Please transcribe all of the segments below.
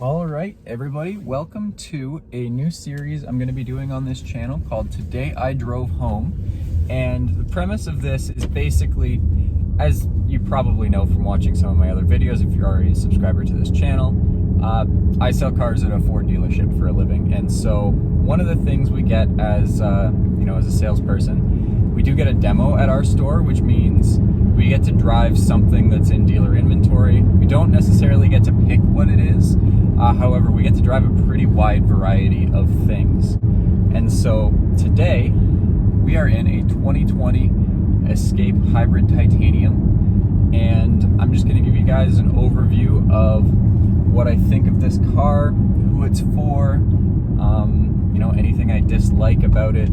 All right, everybody, welcome to a new series I'm going to be doing on this channel called Today I Drove Home. And the premise of this is basically, as you probably know from watching some of my other videos, if you're already a subscriber to this channel, I sell cars at a Ford dealership for a living. And so one of the things we get as, as a salesperson, we do get a demo at our store, which means we get to drive something that's in dealer inventory. We don't necessarily get to pick what it is. However, we get to drive a pretty wide variety of things. And so today we are in a 2020 Escape Hybrid Titanium. And I'm just going to give you guys an overview of what I think of this car, who it's for, anything I dislike about it,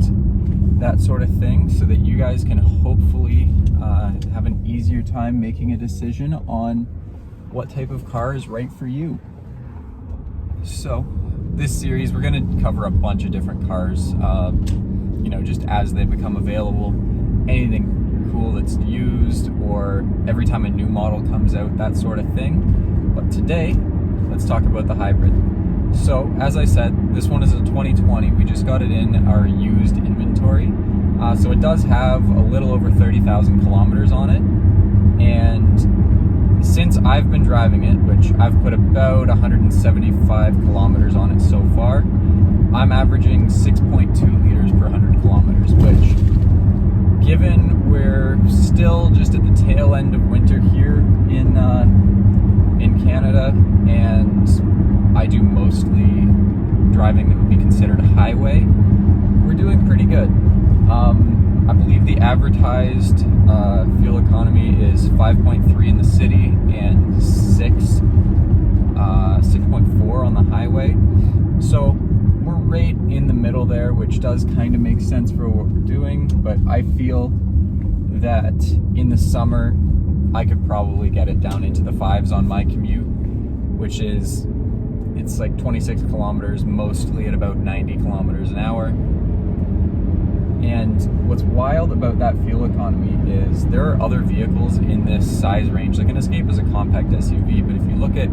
that sort of thing, so that you guys can hopefully have an easier time making a decision on what type of car is right for you. So this series, we're going to cover a bunch of different cars, just as they become available. Anything cool that's used, or every time a new model comes out, that sort of thing. But today, let's talk about the hybrid. So, as I said, this one is a 2020. We just got it in our used inventory. So it does have a little over 30,000 kilometers on it. And since I've been driving it, which I've put about 175 kilometers on it so far, I'm averaging 6.2 liters per 100 kilometers, which, given we're still just at the tail end of winter here in Canada, and I do mostly driving that would be considered highway, we're doing pretty good. I believe the advertised fuel economy is 5.3 in the city and 6.4 on the highway. So we're right in the middle there, which does kind of make sense for what we're doing. But I feel that in the summer, I could probably get it down into the 5s on my commute, which is, it's like 26 kilometers, mostly at about 90 kilometers an hour. And what's wild about that fuel economy is there are other vehicles in this size range. Like an Escape is a compact SUV, but if you look at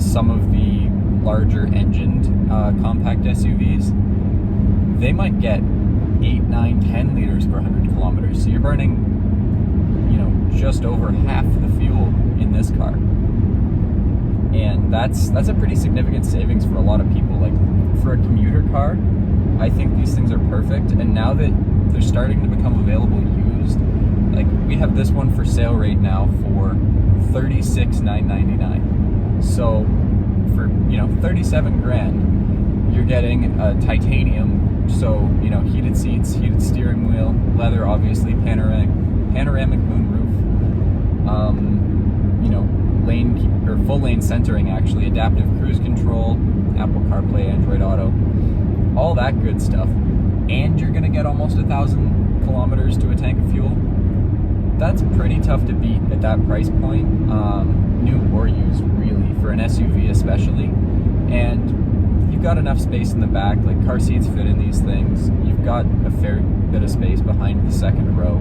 some of the larger engined compact SUVs, they might get 8, 9, 10 liters per 100 kilometers. So you're burning, just over half the fuel in this car. And that's a pretty significant savings for a lot of people. Like, for a commuter car, I think these things are perfect. And now that they're starting to become available used, like, we have this one for sale right now for $36,999. So for 37 grand, you're getting a titanium, so heated seats, heated steering wheel, leather, obviously, panoramic moonroof, full lane centering, actually, adaptive cruise control, Apple CarPlay, Android Auto, all that good stuff. And you're gonna get almost 1,000 kilometers to a tank of fuel. That's pretty tough to beat at that price point, new or used, really, for an SUV especially. And you've got enough space in the back, like car seats fit in these things. You've got a fair bit of space behind the second row.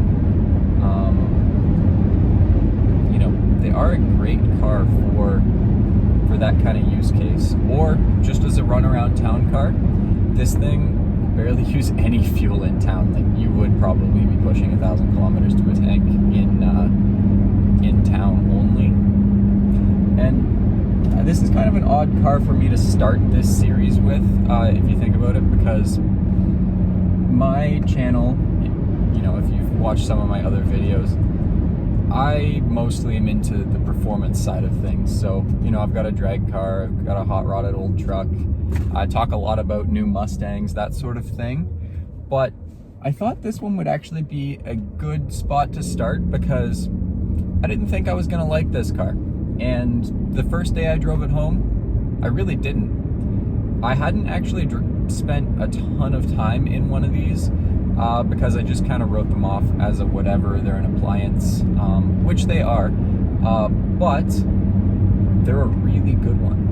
They are a great car for that kind of use case, or just as a run around town car. This thing will barely use any fuel in town. Like, you would probably be pushing 1,000 kilometers to a tank in town only. And this is kind of an odd car for me to start this series with, if you think about it, because my channel, if you've watched some of my other videos, I mostly am into the performance side of things. So, I've got a drag car, I've got a hot rodded old truck. I talk a lot about new Mustangs, that sort of thing. But I thought this one would actually be a good spot to start, because I didn't think I was gonna like this car. And the first day I drove it home, I really didn't. I hadn't actually spent a ton of time in one of these, because I just kind of wrote them off as a whatever. They're an appliance, which they are, but they're a really good one.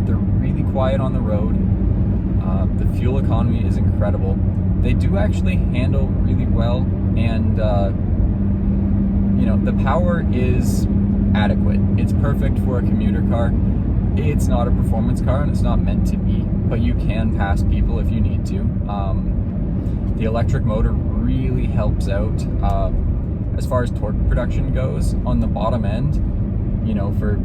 They're really quiet on the road. The fuel economy is incredible. They do actually handle really well, and the power is adequate. It's perfect for a commuter car. It's not a performance car and it's not meant to be, but you can pass people if you need to. The electric motor really helps out as far as torque production goes on the bottom end. You know, for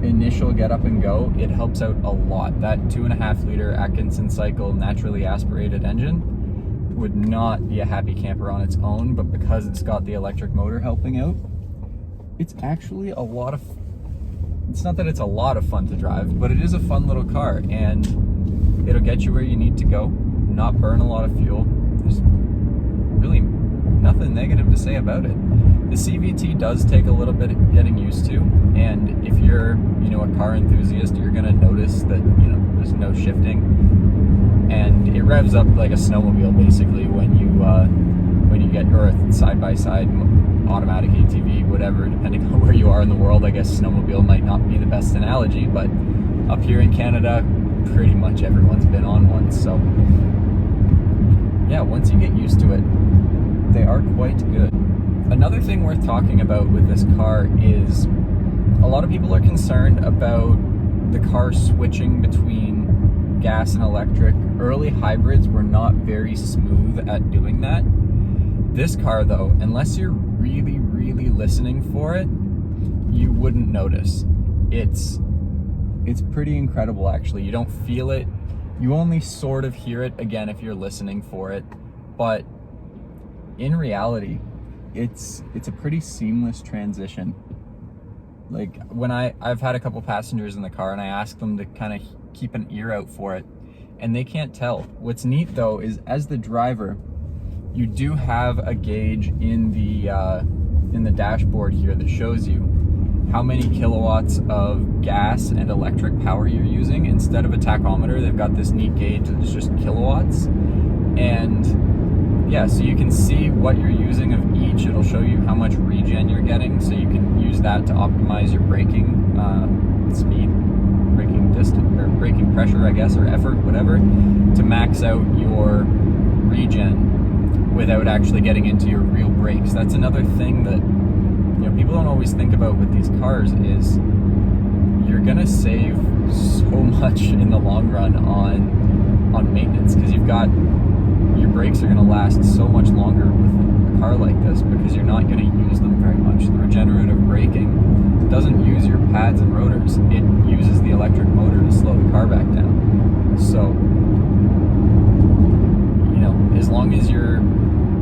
initial get up and go, it helps out a lot. That 2.5 liter Atkinson cycle naturally aspirated engine would not be a happy camper on its own, but because it's got the electric motor helping out, it's actually a lot of, it's not that it's a lot of fun to drive, but it is a fun little car, and it'll get you where you need to go, not burn a lot of fuel. There's really nothing negative to say about it. The CVT does take a little bit of getting used to, and if you're, you know, a car enthusiast, you're gonna notice that, you know, there's no shifting, and it revs up like a snowmobile basically when you get, or a side-by-side automatic ATV, whatever, depending on where you are in the world. I guess snowmobile might not be the best analogy, but up here in Canada, pretty much everyone's been on one. So yeah, once you get used to it, they are quite good. Another thing worth talking about with this car is a lot of people are concerned about the car switching between gas and electric. Early hybrids were not very smooth at doing that. This car though, unless you're really, really listening for it, you wouldn't notice. It's pretty incredible actually. You don't feel it. You only sort of hear it again if you're listening for it. But in reality, it's a pretty seamless transition. Like when I've had a couple passengers in the car and I ask them to kind of keep an ear out for it, and they can't tell. What's neat though is as the driver, you do have a gauge in the dashboard here that shows you how many kilowatts of gas and electric power you're using. Instead of a tachometer, they've got this neat gauge that's just kilowatts. And yeah, so you can see what you're using of each. It'll show you how much regen you're getting, so you can use that to optimize your braking speed, braking distance, or braking pressure, I guess, or effort, whatever, to max out your regen without actually getting into your real brakes. That's another thing that, you know, people don't always think about with these cars is you're gonna save so much in the long run on maintenance, because you've got, your brakes are gonna last so much longer with a car like this because you're not gonna use them very much. The regenerative braking doesn't use your pads and rotors. It uses the electric motor to slow the car back down. So, you know, as long as you're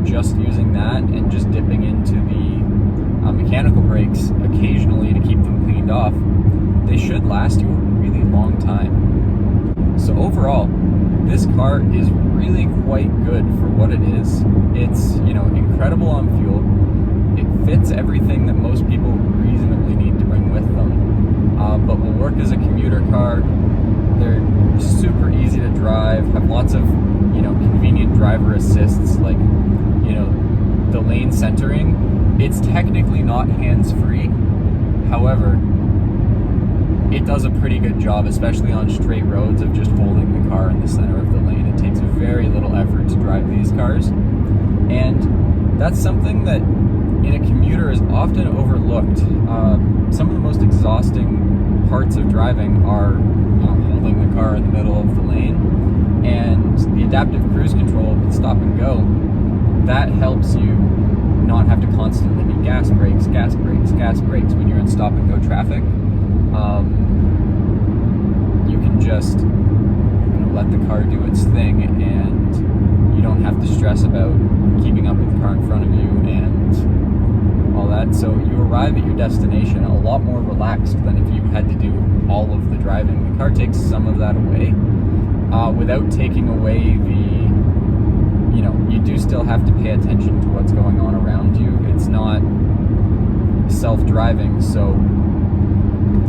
just using that and just dipping into the mechanical brakes occasionally to keep them cleaned off, they should last you a really long time. So overall, this car is really quite good for what it is. It's, you know, incredible on fuel. It fits everything that most people reasonably need to bring with them, but will work as a commuter car. They're super easy to drive, have lots of, you know, convenient driver assists, like, you know, the lane centering. It's technically not hands-free. However, it does a pretty good job, especially on straight roads, of just holding the car in the center of the lane. It takes very little effort to drive these cars. And that's something that in a commuter is often overlooked. Some of the most exhausting parts of driving are, you know, holding the car in the middle of the lane, and the adaptive cruise control with stop and go, that helps you not have to constantly be gas brakes when you're in stop and go traffic. You can just, you know, let the car do its thing, and you don't have to stress about keeping up with the car in front of you and all that. So you arrive at your destination a lot more relaxed than if you had to do all of the driving. The car takes some of that away, without taking away the, you know, you do still have to pay attention to what's going on around you. It's not self-driving, so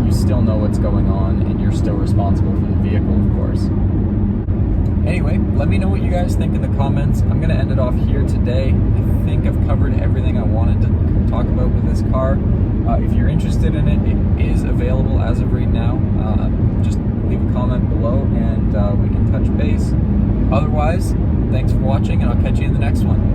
you still know what's going on and you're still responsible for the vehicle, of course. Anyway, let me know what you guys think in the comments. I'm going to end it off here today. I think I've covered everything I wanted to talk about with this car. If you're interested in it, it is available as of right now. Just leave a comment below and we can touch base. Otherwise, thanks for watching, and I'll catch you in the next one.